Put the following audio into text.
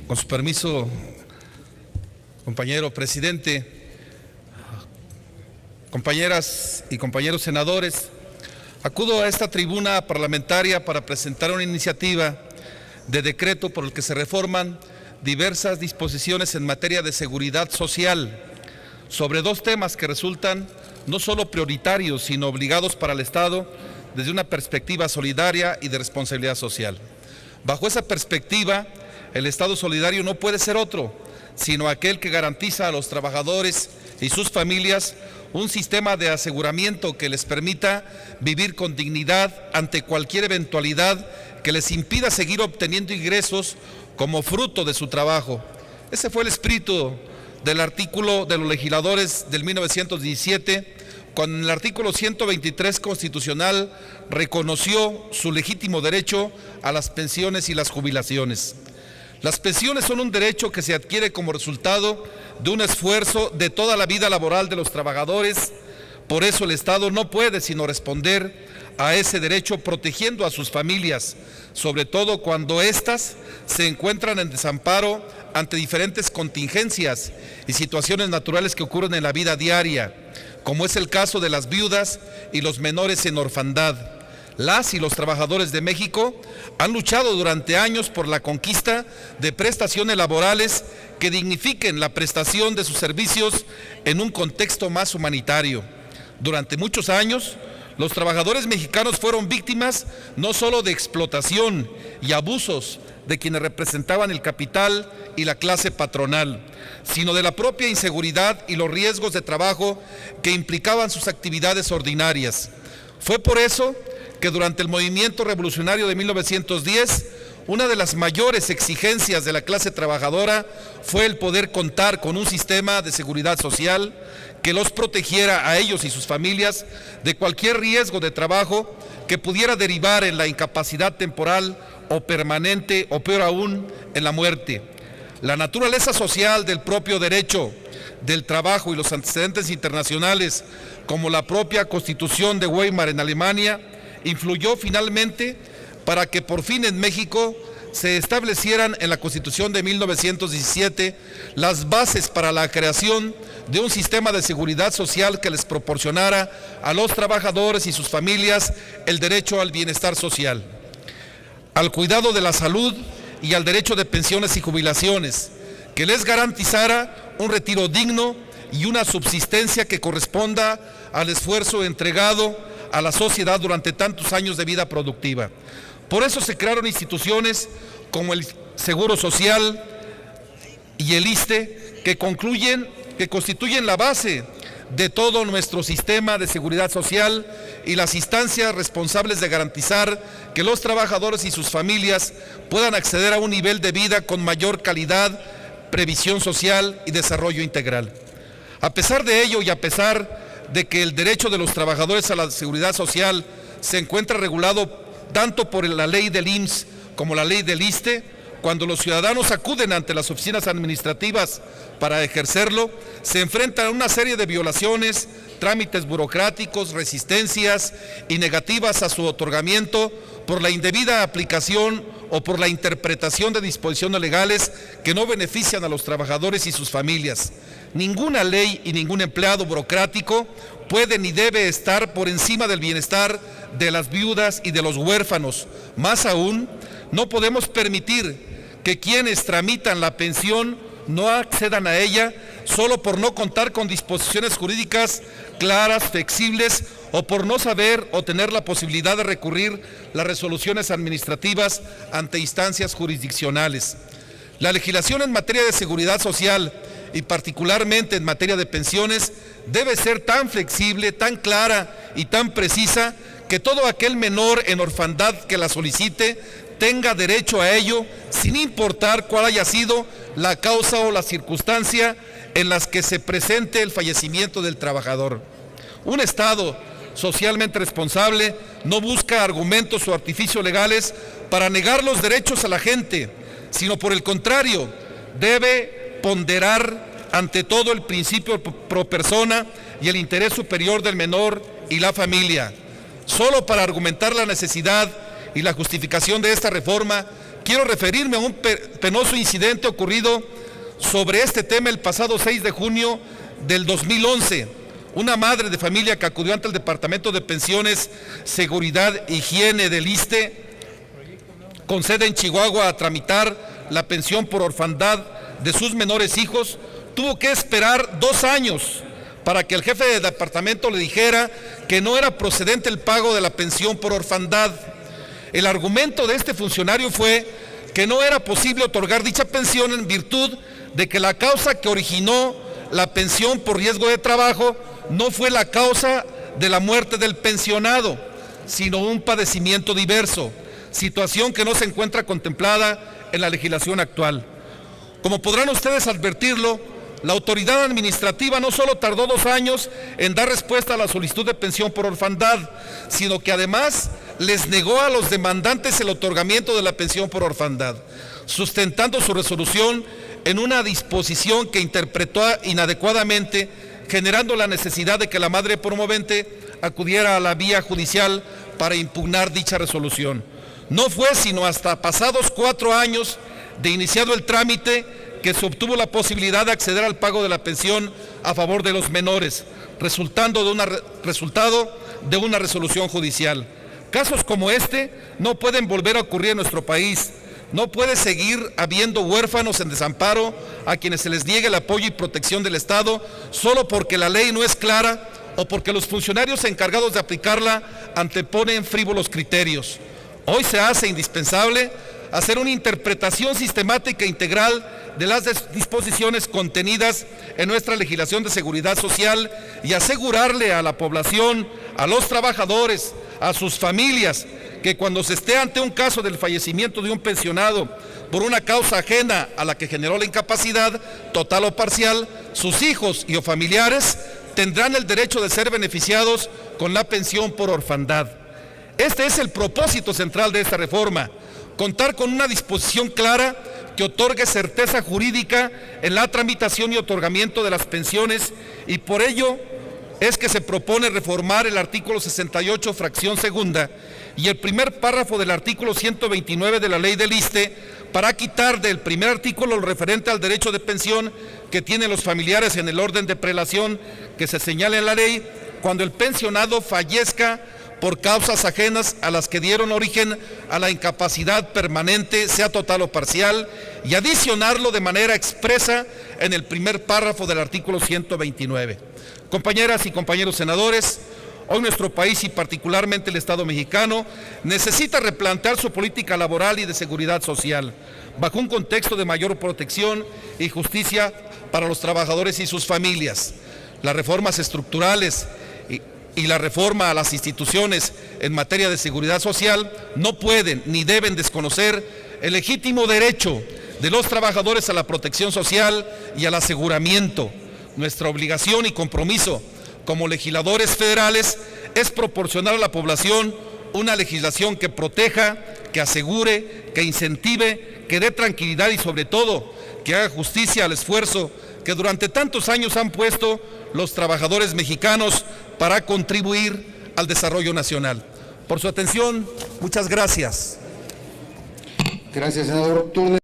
Con su permiso, compañero presidente, compañeras y compañeros senadores, acudo a esta tribuna parlamentaria para presentar una iniciativa de decreto por el que se reforman diversas disposiciones en materia de seguridad social sobre dos temas que resultan no solo prioritarios, sino obligados para el Estado desde una perspectiva solidaria y de responsabilidad social. Bajo esa perspectiva, el Estado solidario no puede ser otro, sino aquel que garantiza a los trabajadores y sus familias un sistema de aseguramiento que les permita vivir con dignidad ante cualquier eventualidad que les impida seguir obteniendo ingresos como fruto de su trabajo. Ese fue el espíritu del artículo de los legisladores del 1917, cuando en el artículo 123 constitucional reconoció su legítimo derecho a las pensiones y las jubilaciones. Las pensiones son un derecho que se adquiere como resultado de un esfuerzo de toda la vida laboral de los trabajadores. Por eso el Estado no puede sino responder a ese derecho protegiendo a sus familias, sobre todo cuando éstas se encuentran en desamparo ante diferentes contingencias y situaciones naturales que ocurren en la vida diaria, como es el caso de las viudas y los menores en orfandad. Las y los trabajadores de México han luchado durante años por la conquista de prestaciones laborales que dignifiquen la prestación de sus servicios en un contexto más humanitario. Durante muchos años, los trabajadores mexicanos fueron víctimas no solo de explotación y abusos de quienes representaban el capital y la clase patronal, sino de la propia inseguridad y los riesgos de trabajo que implicaban sus actividades ordinarias. Fue por eso que durante el movimiento revolucionario de 1910, una de las mayores exigencias de la clase trabajadora fue el poder contar con un sistema de seguridad social que los protegiera a ellos y sus familias de cualquier riesgo de trabajo que pudiera derivar en la incapacidad temporal o permanente, o peor aún, en la muerte. La naturaleza social del propio derecho del trabajo y los antecedentes internacionales, como la propia Constitución de Weimar en Alemania, influyó finalmente para que por fin en México se establecieran en la Constitución de 1917 las bases para la creación de un sistema de seguridad social que les proporcionara a los trabajadores y sus familias el derecho al bienestar social, al cuidado de la salud y al derecho de pensiones y jubilaciones, que les garantizara un retiro digno y una subsistencia que corresponda al esfuerzo entregado a la sociedad durante tantos años de vida productiva. Por eso se crearon instituciones como el Seguro Social y el ISSSTE, que constituyen la base de todo nuestro sistema de seguridad social y las instancias responsables de garantizar que los trabajadores y sus familias puedan acceder a un nivel de vida con mayor calidad, previsión social y desarrollo integral. A pesar de ello y a pesar de que el derecho de los trabajadores a la seguridad social se encuentra regulado tanto por la ley del IMSS como la ley del ISSSTE, cuando los ciudadanos acuden ante las oficinas administrativas para ejercerlo, se enfrentan a una serie de violaciones, trámites burocráticos, resistencias y negativas a su otorgamiento por la indebida aplicación o por la interpretación de disposiciones legales que no benefician a los trabajadores y sus familias. Ninguna ley y ningún empleado burocrático puede ni debe estar por encima del bienestar de las viudas y de los huérfanos. Más aún, no podemos permitir que quienes tramitan la pensión no accedan a ella solo por no contar con disposiciones jurídicas claras, flexibles, o por no saber o tener la posibilidad de recurrir las resoluciones administrativas ante instancias jurisdiccionales. La legislación en materia de seguridad social y particularmente en materia de pensiones debe ser tan flexible, tan clara y tan precisa que todo aquel menor en orfandad que la solicite tenga derecho a ello sin importar cuál haya sido la causa o la circunstancia en las que se presente el fallecimiento del trabajador. Un Estado socialmente responsable no busca argumentos o artificios legales para negar los derechos a la gente, sino por el contrario, debe ponderar ante todo el principio pro persona y el interés superior del menor y la familia. Solo para argumentar la necesidad y la justificación de esta reforma quiero referirme a un penoso incidente ocurrido sobre este tema el pasado 6 de junio del 2011. Una madre de familia que acudió ante el Departamento de Pensiones, Seguridad e Higiene del ISSSTE, con sede en Chihuahua, a tramitar la pensión por orfandad de sus menores hijos, tuvo que esperar 2 años para que el jefe de departamento le dijera que no era procedente el pago de la pensión por orfandad. El argumento de este funcionario fue que no era posible otorgar dicha pensión en virtud de que la causa que originó la pensión por riesgo de trabajo no fue la causa de la muerte del pensionado, sino un padecimiento diverso, situación que no se encuentra contemplada en la legislación actual. Como podrán ustedes advertirlo, la autoridad administrativa no solo tardó 2 años en dar respuesta a la solicitud de pensión por orfandad, sino que además les negó a los demandantes el otorgamiento de la pensión por orfandad, sustentando su resolución en una disposición que interpretó inadecuadamente, generando la necesidad de que la madre promovente acudiera a la vía judicial para impugnar dicha resolución. No fue sino hasta pasados 4 años de iniciado el trámite que se obtuvo la posibilidad de acceder al pago de la pensión a favor de los menores, resultado de una resolución judicial. Casos como este no pueden volver a ocurrir en nuestro país. No puede seguir habiendo huérfanos en desamparo a quienes se les niegue el apoyo y protección del Estado solo porque la ley no es clara o porque los funcionarios encargados de aplicarla anteponen frívolos criterios. Hoy se hace indispensable hacer una interpretación sistemática e integral de las disposiciones contenidas en nuestra legislación de seguridad social y asegurarle a la población, a los trabajadores, a sus familias, que cuando se esté ante un caso del fallecimiento de un pensionado por una causa ajena a la que generó la incapacidad, total o parcial, sus hijos y o familiares tendrán el derecho de ser beneficiados con la pensión por orfandad. Este es el propósito central de esta reforma: contar con una disposición clara que otorgue certeza jurídica en la tramitación y otorgamiento de las pensiones, y por ello es que se propone reformar el artículo 68, fracción segunda, y el primer párrafo del artículo 129 de la ley del ISSSTE para quitar del primer artículo lo referente al derecho de pensión que tienen los familiares en el orden de prelación que se señala en la ley cuando el pensionado fallezca por causas ajenas a las que dieron origen a la incapacidad permanente, sea total o parcial, y adicionarlo de manera expresa en el primer párrafo del artículo 129. Compañeras y compañeros senadores, hoy nuestro país y particularmente el Estado mexicano necesita replantear su política laboral y de seguridad social bajo un contexto de mayor protección y justicia para los trabajadores y sus familias. Las reformas estructurales y la reforma a las instituciones en materia de seguridad social no pueden ni deben desconocer el legítimo derecho de los trabajadores a la protección social y al aseguramiento. Nuestra obligación y compromiso como legisladores federales es proporcionar a la población una legislación que proteja, que asegure, que incentive, que dé tranquilidad y sobre todo que haga justicia al esfuerzo que durante tantos años han puesto los trabajadores mexicanos para contribuir al desarrollo nacional. Por su atención, muchas gracias. Gracias, senador Turner.